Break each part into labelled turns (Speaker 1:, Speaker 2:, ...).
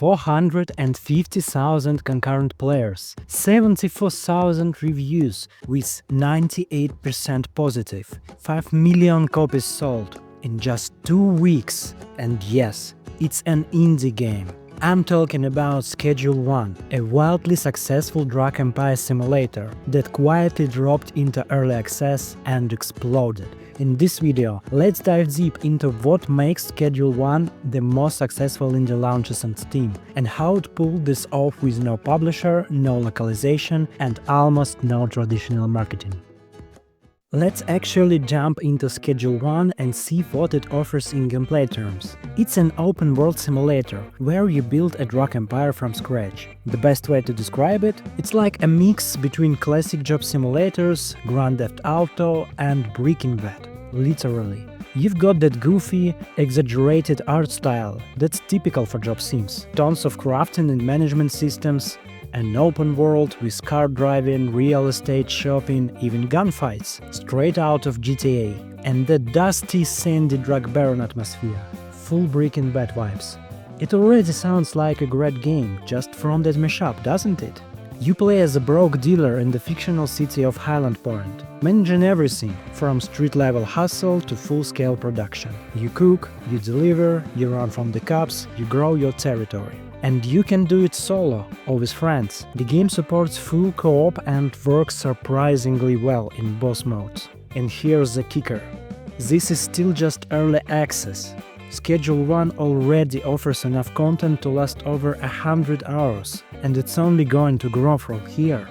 Speaker 1: 450,000 concurrent players, 74,000 reviews with 98% positive, 5 million copies sold in just 2 weeks. And yes, it's an indie game. I'm talking about Schedule 1, a wildly successful drug empire simulator that quietly dropped into early access and exploded. In this video, let's dive deep into what makes Schedule 1 the most successful indie launches on Steam, and how it pulled this off with no publisher, no localization, and almost no traditional marketing. Let's actually jump into Schedule 1 and see what it offers in gameplay terms. It's an open-world simulator, where you build a drug empire from scratch. The best way to describe it? It's like a mix between classic job simulators, Grand Theft Auto and Breaking Bad. Literally. You've got that goofy, exaggerated art style that's typical for job sims. Tons of crafting and management systems, an open world with car driving, real estate shopping, even gunfights, straight out of GTA, and the dusty, sandy drug baron atmosphere, full Breaking Bad vibes. It already sounds like a great game just from that mashup, doesn't it? You play as a broke dealer in the fictional city of Highland Point, managing everything from street-level hustle to full-scale production. You cook, you deliver, you run from the cops, you grow your territory. And you can do it solo or with friends. The game supports full co-op and works surprisingly well in both modes. And here's the kicker. This is still just early access. Schedule 1 already offers enough content to last over 100 hours, and it's only going to grow from here.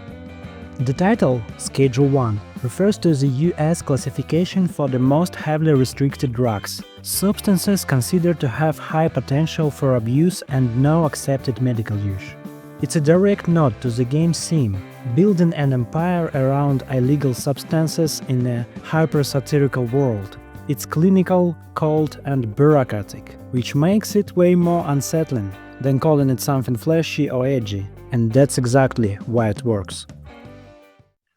Speaker 1: The title, Schedule 1, refers to the US classification for the most heavily restricted drugs, substances considered to have high potential for abuse and no accepted medical use. It's a direct nod to the game's theme, building an empire around illegal substances in a hyper-satirical world. It's clinical, cold and bureaucratic, which makes it way more unsettling than calling it something flashy or edgy, and that's exactly why it works.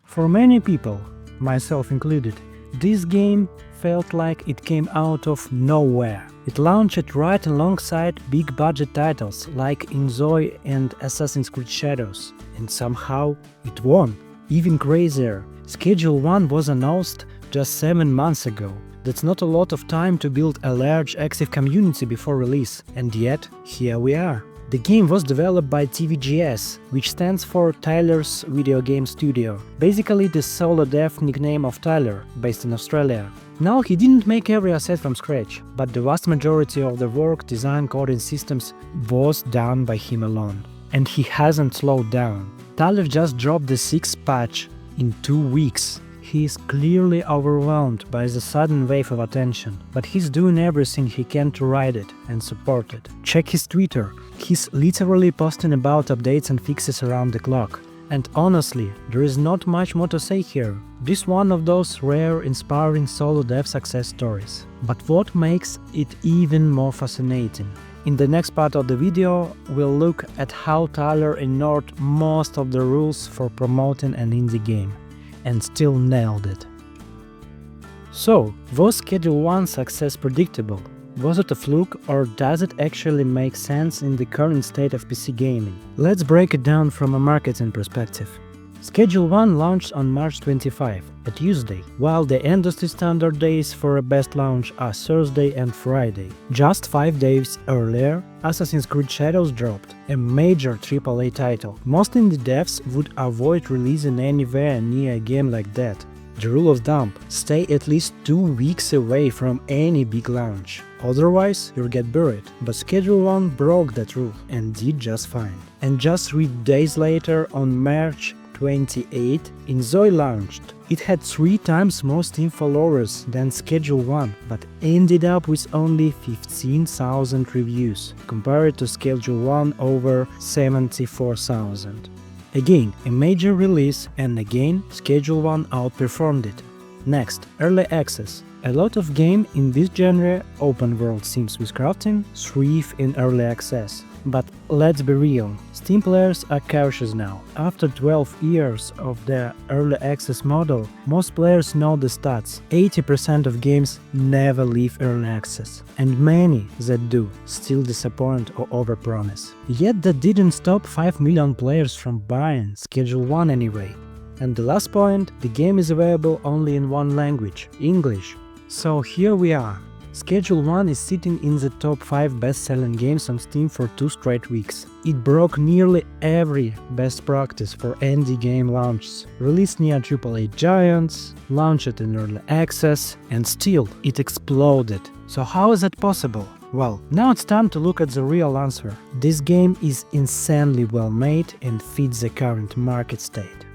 Speaker 1: For many people, myself included, this game felt like it came out of nowhere. It launched right alongside big-budget titles like inZOI and Assassin's Creed Shadows, and somehow it won. Even crazier, Schedule 1 was announced just 7 months ago. That's not a lot of time to build a large active community before release, and yet here we are. The game was developed by TVGS, which stands for Tyler's Video Game Studio, basically the solo dev nickname of Tyler, based in Australia. Now, he didn't make every asset from scratch, but the vast majority of the work, design, coding systems was done by him alone. And he hasn't slowed down. Tyler just dropped the 6th patch in 2 weeks. He is clearly overwhelmed by the sudden wave of attention, but he's doing everything he can to ride it and support it. Check his Twitter. He's literally posting about updates and fixes around the clock. And honestly, there is not much more to say here. This is one of those rare, inspiring solo dev success stories. But what makes it even more fascinating? In the next part of the video, we'll look at how Tyler ignored most of the rules for promoting an indie game, and still nailed it. So, was Schedule 1 success predictable? Was it a fluke, or does it actually make sense in the current state of PC gaming? Let's break it down from a marketing perspective. Schedule 1 launched on March 25, a Tuesday, while the industry standard days for a best launch are Thursday and Friday. Just 5 days earlier, Assassin's Creed Shadows dropped, a major AAA title. Most indie devs would avoid releasing anywhere near a game like that. The rule of thumb: stay at least 2 weeks away from any big launch. Otherwise, you'll get buried. But Schedule 1 broke that rule and did just fine. And just 3 days later, on March 28, inZOI launched. It had 3 times more Steam followers than Schedule 1, but ended up with only 15,000 reviews, compared to Schedule 1 over 74,000. Again, a major release, and again, Schedule 1 outperformed it. Next, early access. A lot of games in this genre, open world sims with crafting, thrive in early access. But let's be real, Steam players are cautious now. After 12 years of the early access model, most players know the stats. 80% of games never leave early access, and many that do still disappoint or overpromise. Yet that didn't stop 5 million players from buying Schedule 1 anyway. And the last point, the game is available only in one language, English. So here we are. Schedule 1 is sitting in the top 5 best-selling games on Steam for 2 straight weeks. It broke nearly every best practice for indie game launches, released near AAA giants, launched in early access, and still it exploded. So how is that possible? Well, now it's time to look at the real answer. This game is insanely well made and fits the current market state.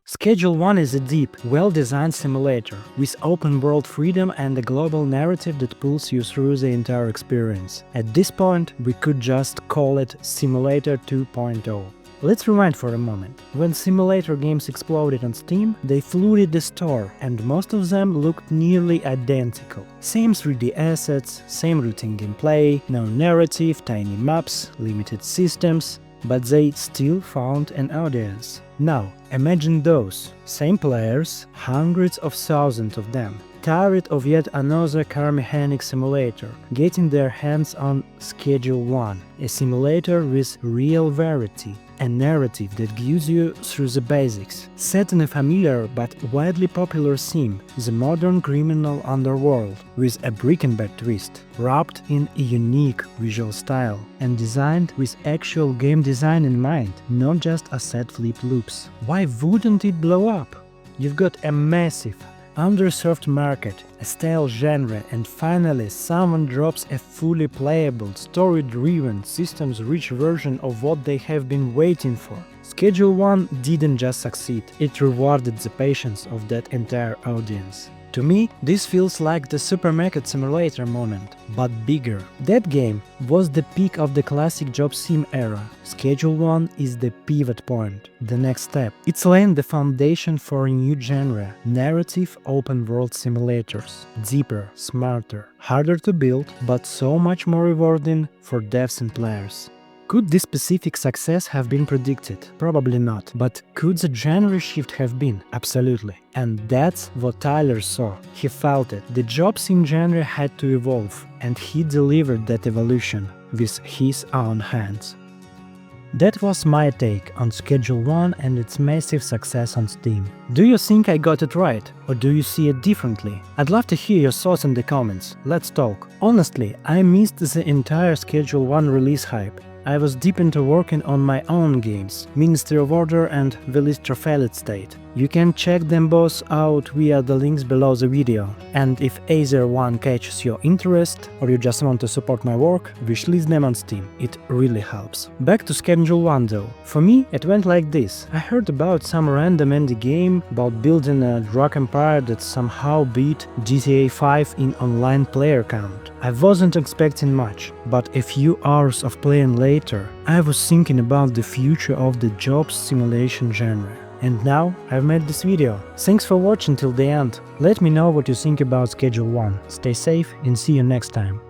Speaker 1: Schedule 1 is a deep, well-designed simulator, with open-world freedom and a global narrative that pulls you through the entire experience. At this point, we could just call it Simulator 2.0. Let's rewind for a moment. When simulator games exploded on Steam, they flooded the store, and most of them looked nearly identical. Same 3D assets, same routine gameplay, no narrative, tiny maps, limited systems, but they still found an audience. Now, imagine those same players, hundreds of thousands of them, tired of yet another car mechanic simulator, getting their hands on Schedule 1, a simulator with real variety, a narrative that guides you through the basics, set in a familiar but widely popular theme, the modern criminal underworld, with a brick-and-back twist, wrapped in a unique visual style, and designed with actual game design in mind, not just asset flip loops. Why wouldn't it blow up? You've got a massive, underserved market, a stale genre, and finally someone drops a fully playable, story-driven, systems-rich version of what they have been waiting for. Schedule 1 didn't just succeed, it rewarded the patience of that entire audience. To me, this feels like the supermarket simulator moment, but bigger. That game was the peak of the classic job sim era. Schedule 1 is the pivot point, the next step. It's laying the foundation for a new genre, narrative open-world simulators. Deeper, smarter, harder to build, but so much more rewarding for devs and players. Could this specific success have been predicted? Probably not. But could the genre shift have been? Absolutely. And that's what Tyler saw. He felt it. The job sim genre had to evolve, and he delivered that evolution with his own hands. That was my take on Schedule 1 and its massive success on Steam. Do you think I got it right, or do you see it differently? I'd love to hear your thoughts in the comments. Let's talk. Honestly, I missed the entire Schedule 1 release hype. I was deep into working on my own games, Ministry of Order and The List Failed State. You can check them both out via the links below the video. And if either one catches your interest, or you just want to support my work, wishlist them on Steam. It really helps. Back to Schedule 1 though. For me, it went like this. I heard about some random indie game about building a drug empire that somehow beat GTA 5 in online player count. I wasn't expecting much, but a few hours of playing later, I was thinking about the future of the job simulation genre. And now I've made this video. Thanks for watching till the end. Let me know what you think about Schedule 1. Stay safe and see you next time.